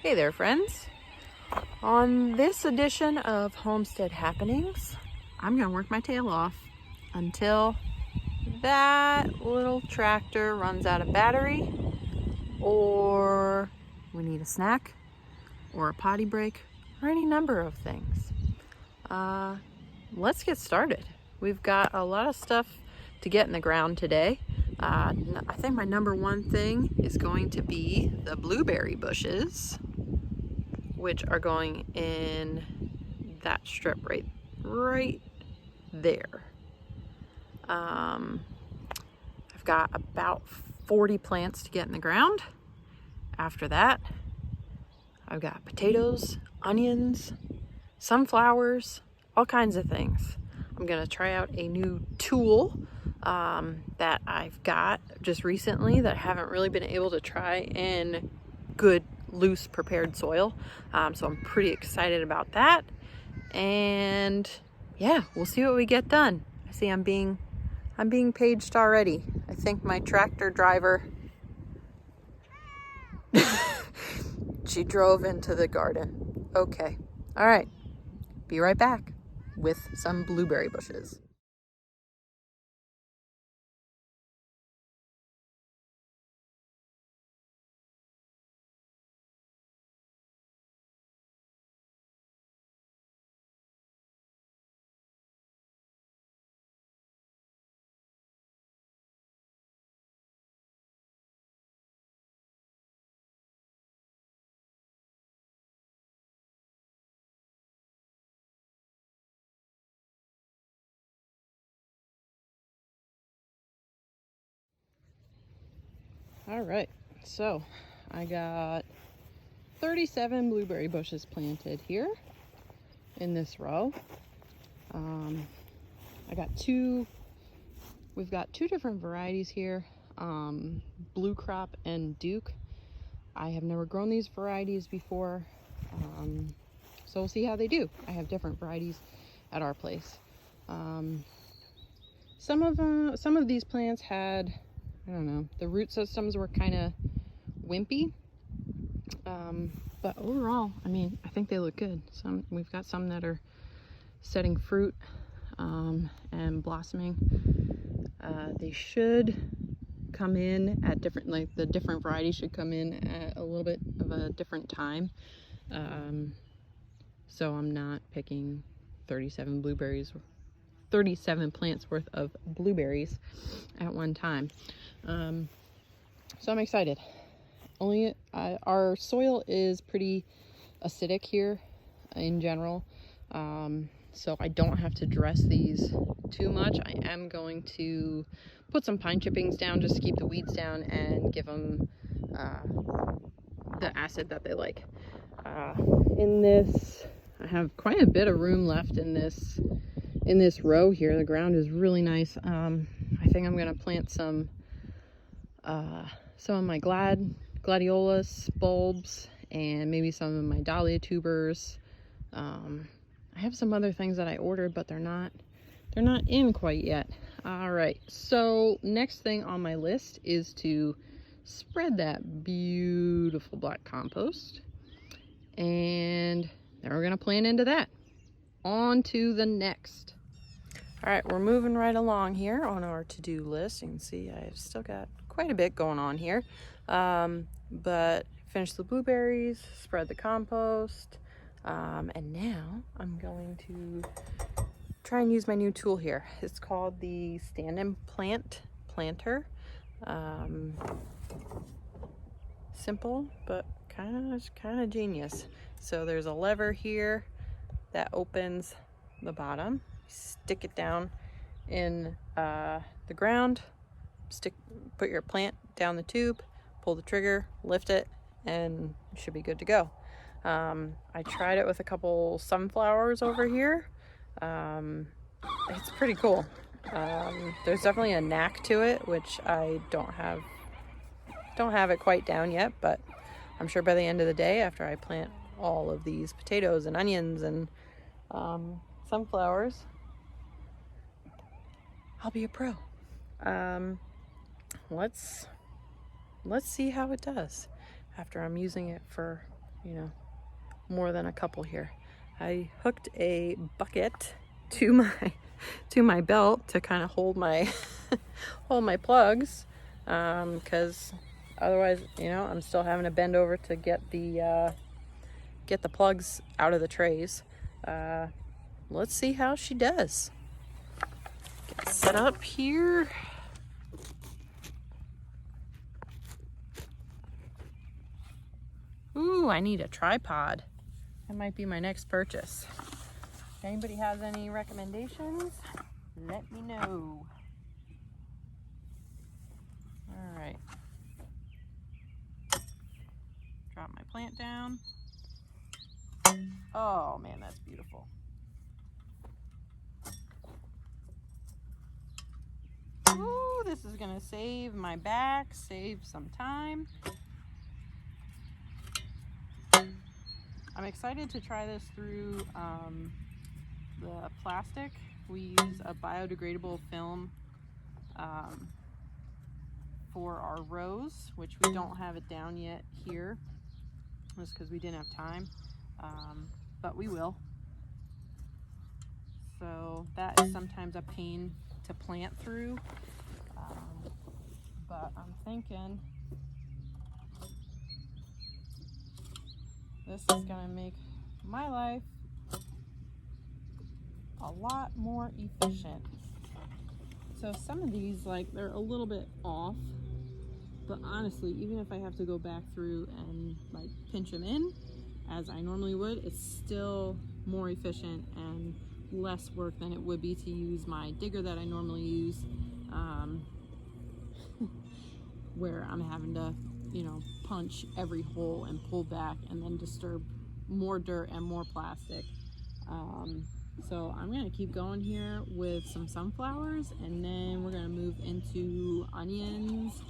Hey there, friends. On this edition of Homestead Happenings, I'm gonna work my tail off until that little tractor runs out of battery, or we need a snack, or a potty break, or any number of things. Let's get started. We've got a lot of stuff to get in the ground today. I think my number one thing is going to be the blueberry bushes, which are going in that strip right there. I've got about 40 plants to get in the ground. After that, I've got potatoes, onions, sunflowers, all kinds of things. I'm gonna try out a new tool that I've got just recently that I haven't really been able to try in good, loose, prepared soil. So I'm pretty excited about that. And yeah, we'll see what we get done. I see I'm being paged already. I think my tractor driver, she drove into the garden. Okay, all right, be right back with some blueberry bushes. All right, so I got 37 blueberry bushes planted here in this row. We've got two different varieties here, Blue Crop and Duke. I have never grown these varieties before, so we'll see how they do. I have different varieties at our place. Some of these plants had, I don't know, the root systems were kind of wimpy, but overall, I mean, I think they look good. We've got some that are setting fruit and blossoming. They should come in at different, like the different varieties should come in at a little bit of a different time. So I'm not picking 37 plants worth of blueberries at one time. So I'm excited. Our soil is pretty acidic here in general. So I don't have to dress these too much. I am going to put some pine chippings down just to keep the weeds down and give them the acid that they like. In this, I have quite a bit of room left in this row here. The ground is really nice. I think I'm gonna plant some of my gladiolus bulbs and maybe some of my dahlia tubers. I have some other things that I ordered, but they're not in quite yet. All right, so next thing on my list is to spread that beautiful black compost, and then we're gonna plant into that. On to the next. All right, we're moving right along here on our to-do list. You can see I've still got quite a bit going on here, but finish the blueberries, spread the compost, and now I'm going to try and use my new tool here. It's called the Stand and Plant Planter. Simple, but kind of genius. So there's a lever here that opens the bottom. Stick it down in the ground. Put your plant down the tube, pull the trigger, lift it, and you should be good to go. I tried it with a couple sunflowers over here. It's pretty cool. There's definitely a knack to it, which I don't have it quite down yet, but I'm sure by the end of the day, after I plant all of these potatoes and onions and sunflowers, I'll be a pro. Let's see how it does after I'm using it for you know, more than a couple here. I hooked a bucket to my belt to kind of hold my hold my plugs, because otherwise, you know, I'm still having to bend over to get the plugs out of the trays. Let's see how she does. Get set up here. Ooh, I need a tripod. That might be my next purchase. If anybody has any recommendations, let me know. All right. Drop my plant down. Oh man, that's beautiful. Ooh, this is gonna save my back, save some time. I'm excited to try this through the plastic. We use a biodegradable film for our rows, which we don't have it down yet here, just because we didn't have time, but we will. So that is sometimes a pain to plant through, but I'm thinking this is gonna make my life a lot more efficient. So some of these, like, they're a little bit off, but honestly, even if I have to go back through and like pinch them in as I normally would, it's still more efficient and less work than it would be to use my digger that I normally use, where I'm having to, you know, punch every hole and pull back and then disturb more dirt and more plastic. So I'm gonna keep going here with some sunflowers, and then we're gonna move into onions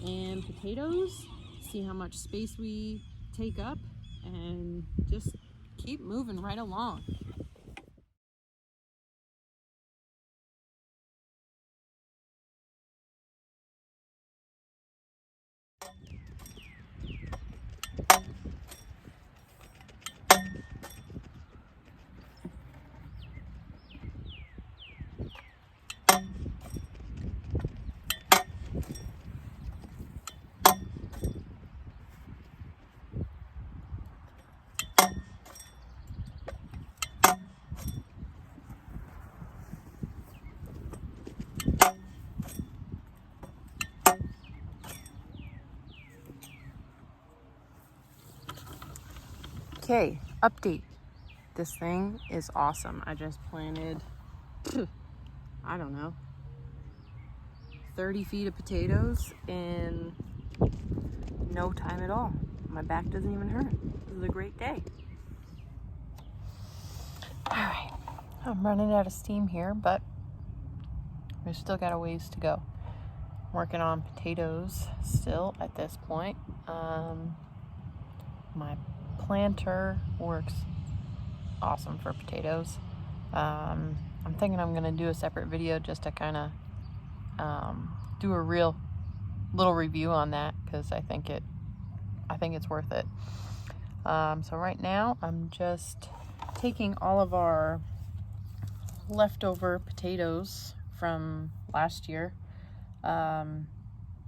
and potatoes, see how much space we take up, and just keep moving right along. Okay, update. This thing is awesome. I just planted, I don't know, 30 feet of potatoes in no time at all. My back doesn't even hurt. This is a great day. All right, I'm running out of steam here, but we've still got a ways to go. Working on potatoes still at this point. My planter works awesome for potatoes. I'm thinking I'm gonna do a separate video just to kind of do a real little review on that, because I think it's worth it. So right now I'm just taking all of our leftover potatoes from last year, and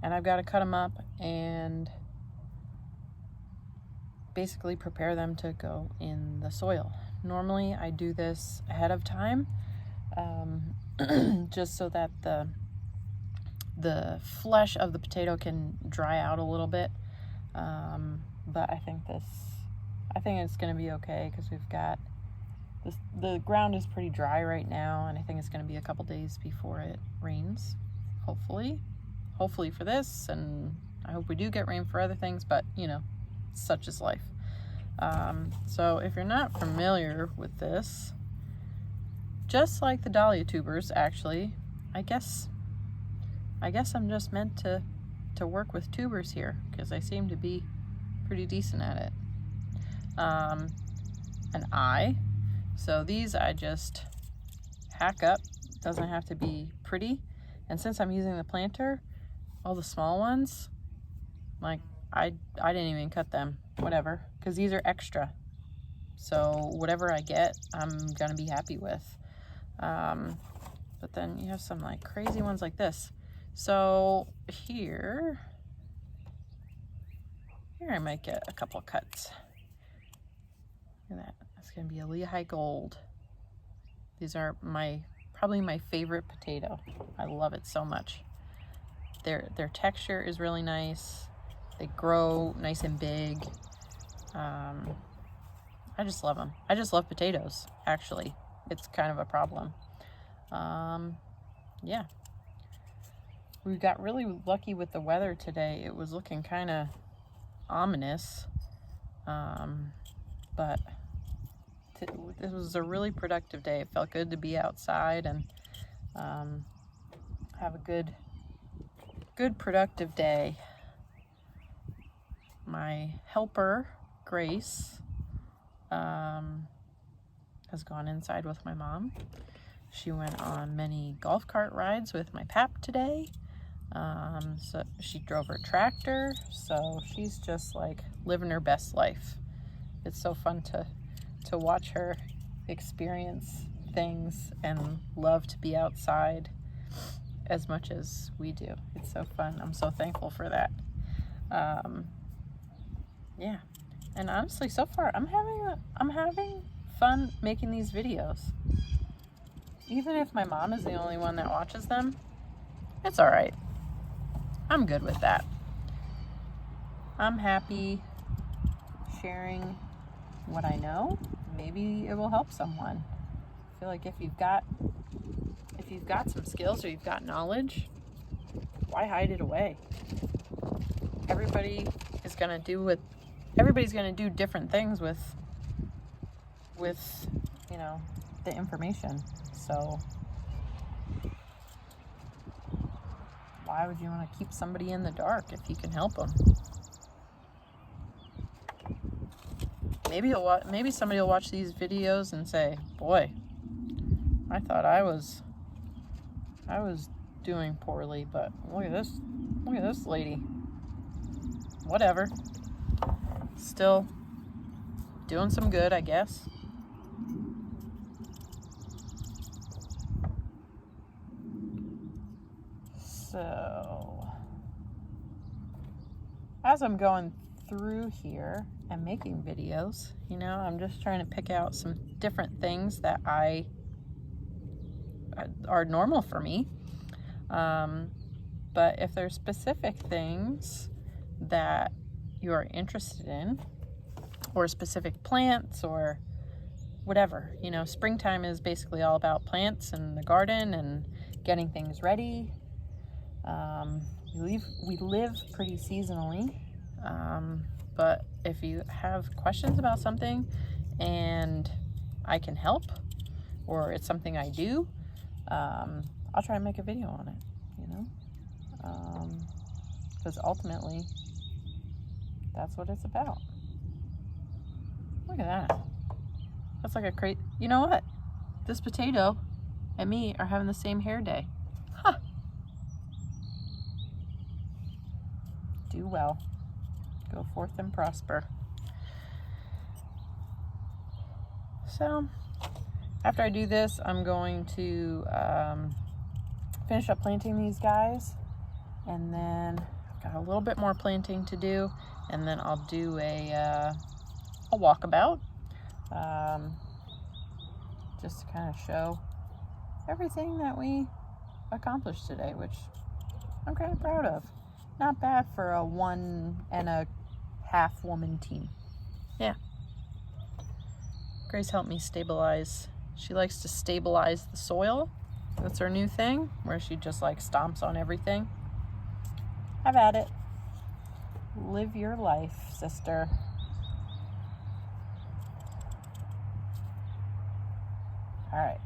I've got to cut them up and basically prepare them to go in the soil. Normally I do this ahead of time, just so that the flesh of the potato can dry out a little bit, but I think it's going to be okay, because we've got this, the ground is pretty dry right now, and I think it's going to be a couple days before it rains, hopefully for this, and I hope we do get rain for other things, but you know, such is life. So if you're not familiar with this, just like the dahlia tubers, actually, I guess I'm just meant to work with tubers here, because I seem to be pretty decent at it. So these I just hack up. Doesn't have to be pretty, and since I'm using the planter, all the small ones, like, I didn't even cut them, whatever, because these are extra. So whatever I get, I'm gonna be happy with. But then you have some like crazy ones like this. So here I might get a couple cuts. Look at that. That's gonna be a Lehigh Gold. These are probably my favorite potato. I love it so much. Their texture is really nice. They grow nice and big. I just love them. I just love potatoes, actually. It's kind of a problem. Yeah. We got really lucky with the weather today. It was looking kind of ominous. But it was a really productive day. It felt good to be outside and have a good productive day. My helper, Grace, has gone inside with my mom. She went on many golf cart rides with my pap today. So she drove her tractor, so she's just like living her best life. It's so fun to watch her experience things and love to be outside as much as we do. It's so fun. I'm so thankful for that. Yeah, and honestly, so far I'm having fun making these videos. Even if my mom is the only one that watches them, it's all right. I'm good with that. I'm happy sharing what I know. Maybe it will help someone. I feel like if you've got some skills or you've got knowledge, why hide it away? Everybody's gonna do different things with you know, the information. So why would you want to keep somebody in the dark if you can help them? Maybe somebody will watch these videos and say, boy, I thought I was doing poorly, but look at this lady. Whatever. Still doing some good, I guess. So, as I'm going through here and making videos, you know, I'm just trying to pick out some different things that are normal for me. But if there's specific things that you're interested in, or specific plants or whatever, you know, springtime is basically all about plants and the garden and getting things ready. We live pretty seasonally, but if you have questions about something and I can help, or it's something I do, I'll try and make a video on it, you know, because ultimately that's what it's about. Look at that. That's like a crazy, you know what? This potato and me are having the same hair day. Huh. Do well. Go forth and prosper. So, after I do this, I'm going to finish up planting these guys, and then I've got a little bit more planting to do, and then I'll do a walkabout, just to kind of show everything that we accomplished today, which I'm kind of proud of. Not bad for a 1.5 woman team. Yeah. Grace helped me stabilize. She likes to stabilize the soil. That's her new thing, where she just like stomps on everything. Have at it. Live your life, sister. All right.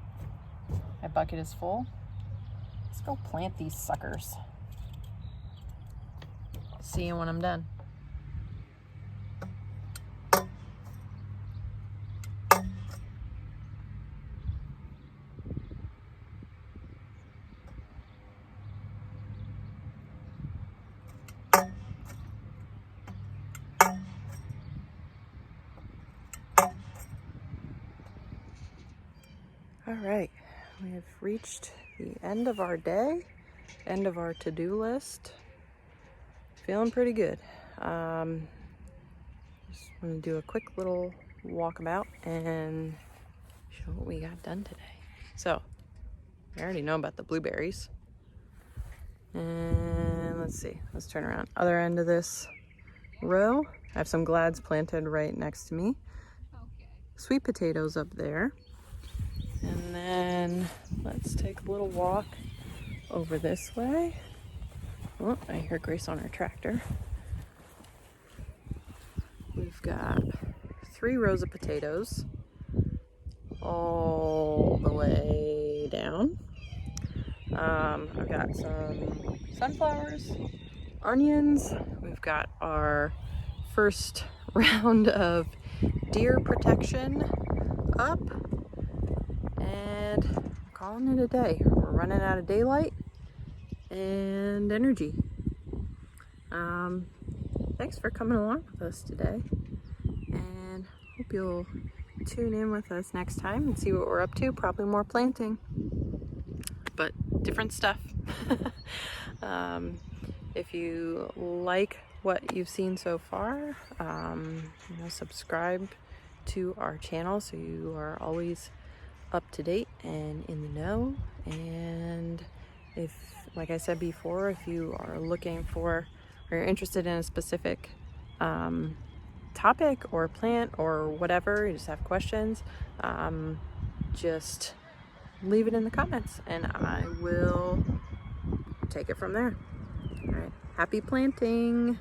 My bucket is full. Let's go plant these suckers. See you when I'm done. All right, we have reached the end of our day, end of our to-do list. Feeling pretty good. Just want to do a quick little walkabout and show what we got done today. So, I already know about the blueberries. And let's see, let's turn around. Other end of this row, I have some glads planted right next to me. Sweet potatoes up there. And then let's take a little walk over this way. Oh, I hear Grace on her tractor. We've got 3 rows of potatoes all the way down. I've got some sunflowers, onions. We've got our first round of deer protection up, and I'm calling it a day. We're running out of daylight and energy. Thanks for coming along with us today, and hope you'll tune in with us next time and see what we're up to. Probably more planting, but different stuff. If you like what you've seen so far, subscribe to our channel so you are always up to date and in the know. And if, like I said before, if you are looking for or you're interested in a specific topic or plant or whatever, you just have questions, just leave it in the comments and I will take it from there. All right, happy planting.